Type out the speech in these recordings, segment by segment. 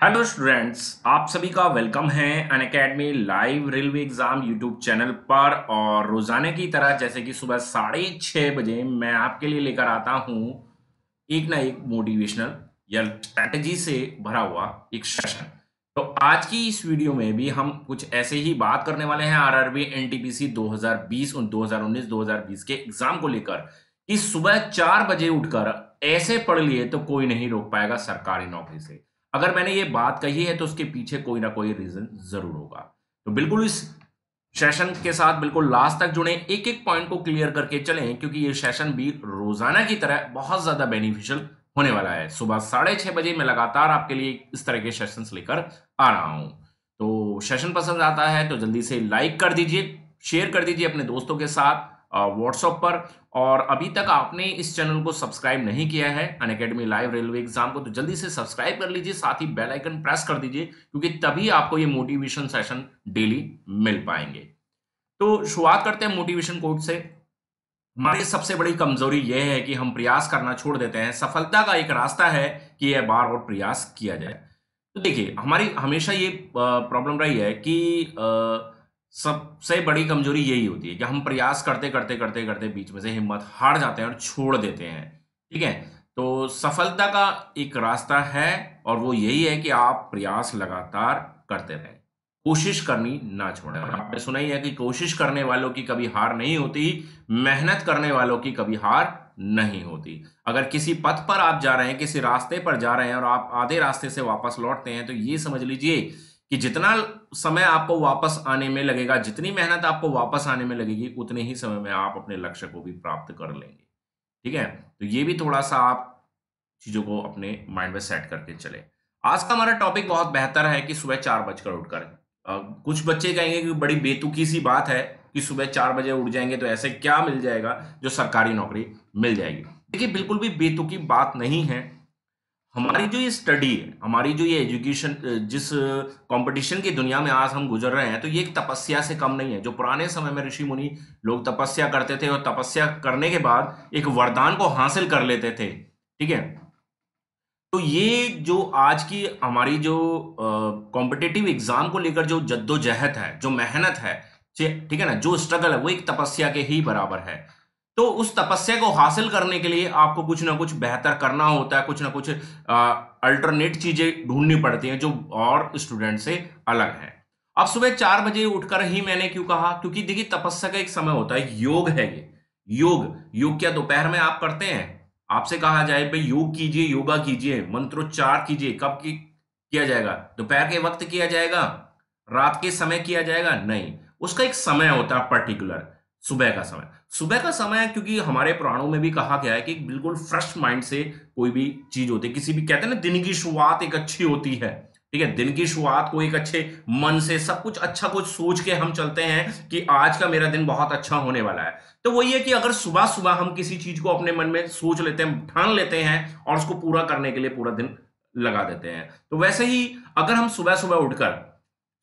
Hello students, आप सभी का वेलकम है Unacademy live railway exam YouTube channel पर। और रोजाना की तरह जैसे कि सुबह 6:30 बजे मैं आपके लिए लेकर आता हूं एक ना एक मोटिवेशनल या स्ट्रैटेजी से भरा हुआ एक सेशन। तो आज की इस वीडियो में भी हम कुछ ऐसे ही बात करने वाले हैं आरआरबी एनटीपीसी 2020 और 2019 2020 के एग्जाम को लेकर कि सुबह 4 बजे उठकर ऐसे पढ़ लिए तो कोई नहीं रोक पाएगा सरकारी नौकरी से। अगर मैंने ये बात कही है तो उसके पीछे कोई ना कोई रीजन जरूर होगा। तो बिल्कुल इस सेशन के साथ बिल्कुल लास्ट तक जुड़े, एक एक पॉइंट को क्लियर करके चलें क्योंकि ये सेशन भी रोजाना की तरह बहुत ज्यादा बेनिफिशियल होने वाला है। सुबह 6:30 बजे मैं लगातार आपके लिए इस तरह के सेशंस लेकर आ रहा हूं। तो सेशन पसंद आता है तो जल्दी से लाइक कर दीजिए, शेयर कर दीजिए अपने दोस्तों के साथ व्हाट्सएप पर। और अभी तक आपने इस चैनल को सब्सक्राइब नहीं किया है अनअकैडमी लाइव रेलवे एग्जाम को, तो जल्दी से सब्सक्राइब कर लीजिए, साथ ही बेल आइकन प्रेस कर दीजिए क्योंकि तभी आपको ये मोटिवेशन सेशन डेली मिल पाएंगे। तो शुरुआत करते हैं मोटिवेशन कोट से। हमारी सबसे बड़ी कमजोरी यह है कि हम प्रयास करना छोड़ देते हैं। सफलता का एक रास्ता है कि यह बार और प्रयास किया जाए। तो देखिए, हमारी हमेशा ये प्रॉब्लम रही है कि सबसे बड़ी कमजोरी यही होती है कि हम प्रयास करते करते करते करते बीच में से हिम्मत हार जाते हैं और छोड़ देते हैं। ठीक है, तो सफलता का एक रास्ता है और वो यही है कि आप प्रयास लगातार करते रहें, कोशिश करनी ना छोड़ें। आपने सुना ही है कि कोशिश करने वालों की कभी हार नहीं होती, मेहनत करने वालों की कभी हार नहीं होती। अगर किसी पथ पर आप जा रहे हैं, किसी रास्ते पर जा रहे हैं और आप आधे रास्ते से वापस लौटते हैं, तो ये समझ लीजिए कि जितना समय आपको वापस आने में लगेगा, जितनी मेहनत आपको वापस आने में लगेगी, उतने ही समय में आप अपने लक्ष्य को भी प्राप्त कर लेंगे। ठीक है, तो ये भी थोड़ा सा आप चीजों को अपने माइंड में सेट करके चले। आज का हमारा टॉपिक बहुत बेहतर है कि सुबह 4 बजकर उठकर। कुछ बच्चे कहेंगे कि बड़ी बेतुकी सी बात है कि सुबह 4 बजे उठ जाएंगे तो ऐसे क्या मिल जाएगा जो सरकारी नौकरी मिल जाएगी। देखिए, बिल्कुल भी बेतुकी बात नहीं है। हमारी जो ये स्टडी है, हमारी जो ये एजुकेशन, जिस कंपटीशन की दुनिया में आज हम गुजर रहे हैं, तो ये एक तपस्या से कम नहीं है। जो पुराने समय में ऋषि मुनि लोग तपस्या करते थे और तपस्या करने के बाद एक वरदान को हासिल कर लेते थे। ठीक है, तो ये जो आज की हमारी जो कॉम्पिटिटिव एग्जाम को लेकर जो जद्दोजहद है, जो मेहनत है, ठीक है ना, जो स्ट्रगल है, वो एक तपस्या के ही बराबर है। तो उस तपस्या को हासिल करने के लिए आपको कुछ ना कुछ बेहतर करना होता है, कुछ ना कुछ अल्टरनेट चीजें ढूंढनी पड़ती हैं जो और स्टूडेंट से अलग है। अब सुबह 4 बजे उठकर ही मैंने क्यों कहा, क्योंकि देखिए तपस्या का एक समय होता है, योग है ये। योग योग क्या दोपहर में आप करते हैं? आपसे कहा जाए भाई योग कीजिए, योगा कीजिए, मंत्रोच्चार कीजिए, कब किया जाएगा? दोपहर के वक्त किया जाएगा? रात के समय किया जाएगा? नहीं, उसका एक समय होता है पर्टिकुलर, सुबह का समय। सुबह का समय, क्योंकि हमारे पुराणों में भी कहा गया है कि बिल्कुल फ्रेश माइंड से कोई भी चीज होती है, किसी भी, कहते हैं ना, दिन की शुरुआत एक अच्छी होती है। ठीक है, दिन की शुरुआत को एक अच्छे मन से, सब कुछ अच्छा कुछ सोच के हम चलते हैं कि आज का मेरा दिन बहुत अच्छा होने वाला है। तो वही है कि अगर सुबह सुबह हम किसी चीज को अपने मन में सोच लेते हैं, ठान लेते हैं और उसको पूरा करने के लिए पूरा दिन लगा देते हैं, तो वैसे ही अगर हम सुबह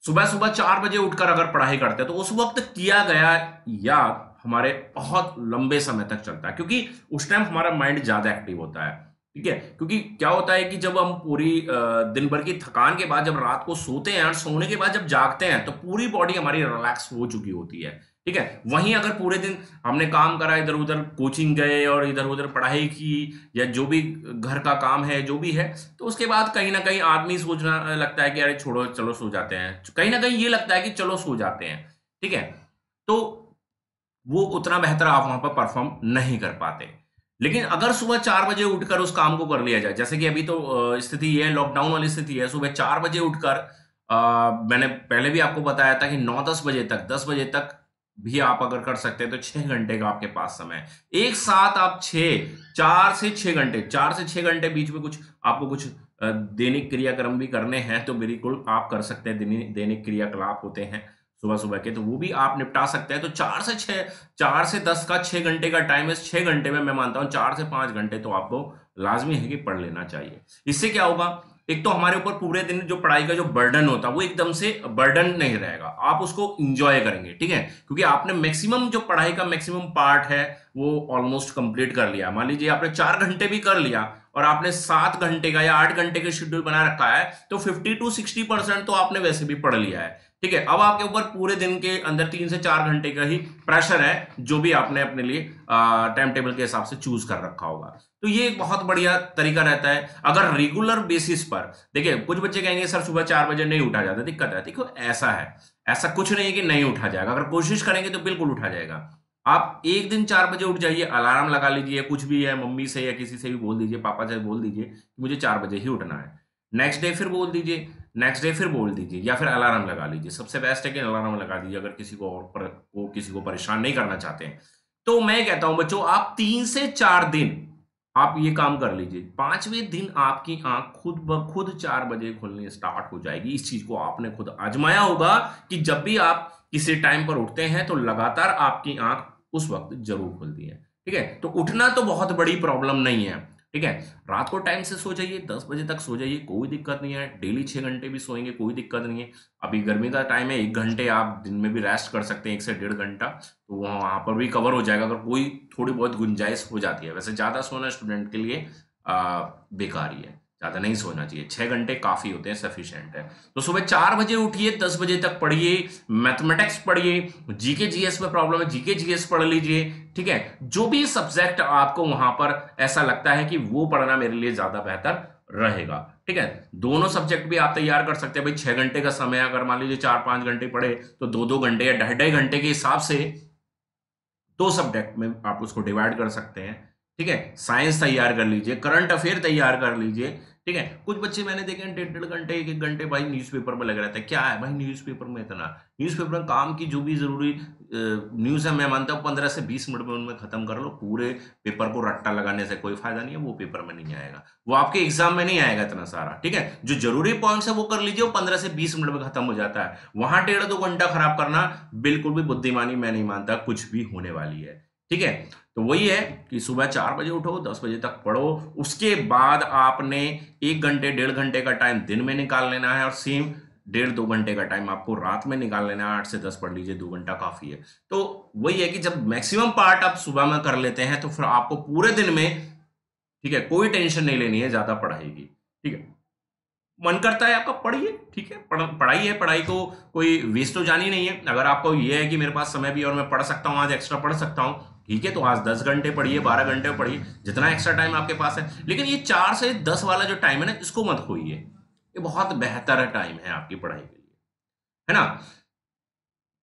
सुबह 4 बजे उठकर अगर पढ़ाई करते हैं तो उस वक्त किया गया याद हमारे बहुत लंबे समय तक चलता है, क्योंकि उस टाइम हमारा माइंड ज्यादा एक्टिव होता है। ठीक है, क्योंकि क्या होता है कि जब हम पूरी दिन भर की थकान के बाद जब रात को सोते हैं और सोने के बाद जब जागते हैं तो पूरी बॉडी हमारी रिलैक्स हो चुकी होती है। ठीक है, वहीं अगर पूरे दिन हमने काम करा, इधर उधर कोचिंग गए और इधर उधर पढ़ाई की या जो भी घर का काम है जो भी है, तो उसके बाद कहीं ना कहीं आदमी सोचना लगता है कि अरे छोड़ो, चलो सो जाते हैं। कहीं ना कहीं ये लगता है कि चलो सो जाते हैं। ठीक है, तो वो उतना बेहतर आप वहां पर परफॉर्म नहीं कर पाते। लेकिन अगर सुबह 4 बजे उठकर उस काम को कर लिया जाए, जैसे कि अभी तो स्थिति ये है, लॉकडाउन वाली स्थिति है, सुबह 4 बजे उठकर मैंने पहले भी आपको बताया था कि 9-10 बजे तक, 10 बजे तक भी आप अगर कर सकते हैं तो 6 घंटे का आपके पास समय है। एक साथ आप 4 से 6 घंटे, 4 से 6 घंटे बीच में कुछ आपको कुछ दैनिक क्रियाक्रम भी करने हैं तो बिल्कुल आप कर सकते हैं। दैनिक क्रियाकलाप होते हैं सुबह सुबह के, तो वो भी आप निपटा सकते हैं। तो 4 से 10 का 6 घंटे का टाइम है। 6 घंटे में मैं मानता हूं 4 से 5 घंटे तो आपको लाजमी है कि पढ़ लेना चाहिए। इससे क्या होगा, एक तो हमारे ऊपर पूरे दिन जो पढ़ाई का जो बर्डन होता है वो एकदम से बर्डन नहीं रहेगा, आप उसको इंजॉय करेंगे, ठीक है, क्योंकि आपने मैक्सिमम जो पढ़ाई का मैक्सिमम पार्ट है वो ऑलमोस्ट कंप्लीट कर लिया। मान लीजिए आपने 4 घंटे भी कर लिया और आपने 7 घंटे का या 8 घंटे का शेड्यूल बना रखा है, तो 50 to 60% तो आपने वैसे भी पढ़ लिया है, ठीक है। अब आपके ऊपर पूरे दिन के अंदर 3 से 4 घंटे का ही प्रेशर है, जो भी आपने अपने लिए टाइम टेबल के हिसाब से चूज कर रखा होगा। तो ये एक बहुत बढ़िया तरीका रहता है अगर रेगुलर बेसिस पर। देखिए कुछ बच्चे कहेंगे सर सुबह 4 बजे नहीं उठा जाता, दिक्कत है। देखो ऐसा है, ऐसा कुछ नहीं है कि नहीं उठा जाएगा, अगर कोशिश करेंगे तो बिल्कुल उठा जाएगा। आप एक दिन 4 बजे उठ जाइए, अलार्म लगा लीजिए, कुछ भी है, मम्मी से या किसी से भी बोल दीजिए, पापा से बोल दीजिए कि मुझे 4 बजे ही उठना है। नेक्स्ट डे फिर बोल दीजिए, नेक्स्ट डे फिर बोल दीजिए, या फिर अलार्म लगा लीजिए। सबसे बेस्ट है कि अलार्म लगा दीजिए अगर किसी को किसी को परेशान नहीं करना चाहते हैं। तो मैं कहता हूं बच्चों, आप 3 से 4 दिन आप ये काम कर लीजिए। 5वें दिन आपकी आंख खुद ब खुद 4 बजे खुलनी स्टार्ट हो जाएगी। इस चीज को आपने खुद आजमाया होगा कि जब भी आप किसी टाइम पर उठते हैं तो लगातार आपकी आंख उस वक्त जरूर खुलती है, ठीक है। तो उठना तो बहुत बड़ी प्रॉब्लम नहीं है, ठीक है। रात को टाइम से सो जाइए, 10 बजे तक सो जाइए, कोई दिक्कत नहीं है। डेली 6 घंटे भी सोएंगे कोई दिक्कत नहीं है। अभी गर्मी का टाइम है, 1 घंटे आप दिन में भी रेस्ट कर सकते हैं, 1 से 1.5 घंटा, तो वहां पर भी कवर हो जाएगा अगर कोई थोड़ी बहुत गुंजाइश हो जाती है। वैसे ज्यादा सोना स्टूडेंट के लिए बेकार ही है, ज्यादा नहीं सोना चाहिए, 6 घंटे काफी होते हैं, सफिशिएंट है। तो सुबह 4 बजे उठिए, 10 बजे तक पढ़िए, मैथमेटिक्स पढ़िए, जीके जीएस में प्रॉब्लम है जीके जीएस पढ़ लीजिए, ठीक है। जो भी सब्जेक्ट आपको वहां पर ऐसा लगता है कि वो पढ़ना मेरे लिए ज्यादा बेहतर रहेगा, ठीक है। दोनों सब्जेक्ट भी आप तैयार कर सकते हैं भाई। 6 घंटे का समय, अगर मान लीजिए 4-5 घंटे पढ़े तो 2-2 घंटे या 2.5-2.5 घंटे के हिसाब से 2 सब्जेक्ट में आप उसको डिवाइड कर सकते हैं, ठीक है। साइंस तैयार कर लीजिए, करंट अफेयर तैयार कर लीजिए, ठीक है। कुछ बच्चे मैंने देखे हैं 1.5-1.5 घंटे 1-1 घंटे भाई न्यूज़पेपर में लगे रहते हैं। क्या है भाई न्यूज़पेपर में इतना? न्यूज़पेपर में काम की जो भी जरूरी न्यूज़ है, मैं मानता हूँ 15 से 20 मिनट में उनमें खत्म कर लो। पूरे पेपर को रट्टा लगाने से कोई फायदा नहीं है, वो पेपर में नहीं आएगा, वो आपके एग्जाम में नहीं आएगा इतना सारा, ठीक है। जो जरूरी पॉइंट्स है वो कर लीजिए, वो 15 से 20 मिनट में खत्म हो जाता है। वहां 1.5-2 घंटा खराब करना बिल्कुल भी बुद्धिमानी मैं नहीं मानता कुछ भी होने वाली है, ठीक है। तो वही है कि सुबह 4 बजे उठो, 10 बजे तक पढ़ो, उसके बाद आपने 1 घंटे 1.5 घंटे का टाइम दिन में निकाल लेना है और सेम 1.5-2 घंटे का टाइम आपको रात में निकाल लेना है। 8 से 10 पढ़ लीजिए, 2 घंटा काफी है। तो वही है कि जब मैक्सिमम पार्ट आप सुबह में कर लेते हैं तो फिर आपको पूरे दिन में, ठीक है, कोई टेंशन नहीं लेनी है ज्यादा पढ़ाई की, ठीक है। मन करता है आपका पढ़िए, ठीक है, पढ़ाई है, पढ़ाई को कोई वेस्ट तो जानी नहीं है। अगर आपको ये है कि मेरे पास समय भी और मैं पढ़ सकता हूँ, आज एक्स्ट्रा पढ़ सकता हूँ, ठीक है, तो आज 10 घंटे पढ़िए, 12 घंटे पढ़िए, जितना एक्स्ट्रा टाइम आपके पास है। लेकिन ये 4 से 10 वाला जो टाइम है ना, इसको मत खोइए, ये बहुत बेहतर टाइम है आपकी पढ़ाई के लिए, है ना।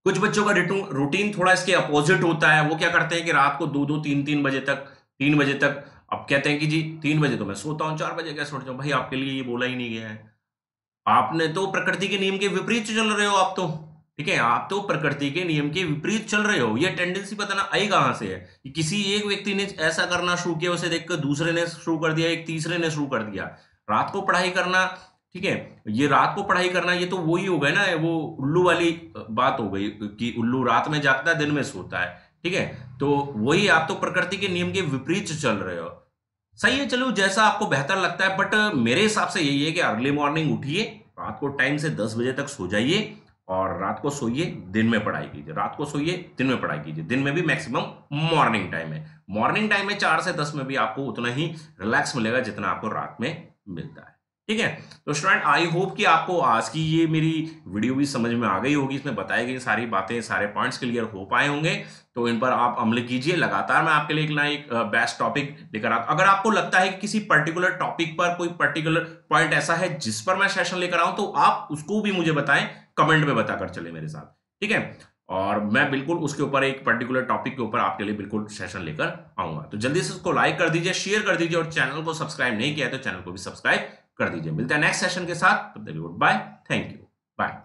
कुछ बच्चों का रूटीन थोड़ा इसके अपोजिट होता है। वो क्या करते हैं कि रात को 2-2 3-3 बजे तक, 3 बजे तक, अब कहते हैं कि जी 3 बजे तो मैं सोता हूँ, 4 बजे कैसे उठ जाऊं। भाई आपके लिए ये बोला ही नहीं गया है। आपने तो प्रकृति के नियम के विपरीत चल रहे हो आप तो, ठीक है, आप तो प्रकृति के नियम के विपरीत चल रहे हो। ये टेंडेंसी पता ना आई कहां से है कि किसी एक व्यक्ति ने ऐसा करना शुरू किया, उसे देखकर दूसरे ने शुरू कर दिया, एक तीसरे ने शुरू कर दिया। रात को पढ़ाई करना, ठीक है, ये रात को पढ़ाई करना, ये तो वही हो गया ना, वो उल्लू वाली बात हो गई कि उल्लू रात में जागता है दिन में सोता है, ठीक है। तो वही, आप तो प्रकृति के नियम के विपरीत चल रहे हो। सही है, चलो जैसा आपको बेहतर लगता है, बट मेरे हिसाब से यही है कि अर्ली मॉर्निंग उठिए, रात को टाइम से 10 बजे तक सो जाइए और रात को सोइए, दिन में पढ़ाई कीजिए। रात को सोइए, दिन में पढ़ाई कीजिए। दिन में भी मैक्सिमम मॉर्निंग टाइम है, मॉर्निंग टाइम में 4 से 10 में भी आपको उतना ही रिलैक्स मिलेगा जितना आपको रात में मिलता है, ठीक है। तो स्टूडेंट, आई होप कि आपको आज की ये मेरी वीडियो भी समझ में आ गई होगी। इसमें बताई गई सारी बातें, सारे पॉइंट्स क्लियर हो पाए होंगे। तो इन पर आप अमल कीजिए। लगातार मैं आपके लिए एक ना एक बेस्ट टॉपिक लेकर आता। अगर आपको लगता है कि किसी पर्टिकुलर टॉपिक पर कोई पर्टिकुलर पॉइंट ऐसा है जिस पर मैं सेशन लेकर आऊं, तो आप उसको भी मुझे बताएं, कमेंट में बताकर चले मेरे साथ, ठीक है। और मैं बिल्कुल उसके ऊपर, एक पर्टिकुलर टॉपिक के ऊपर आपके लिए बिल्कुल सेशन लेकर आऊंगा। तो जल्दी से उसको लाइक कर दीजिए, शेयर कर दीजिए, और चैनल को सब्सक्राइब नहीं किया है तो चैनल को भी सब्सक्राइब कर दीजिए। मिलते हैं नेक्स्ट सेशन के साथ, तब तक good bye, thank you, bye.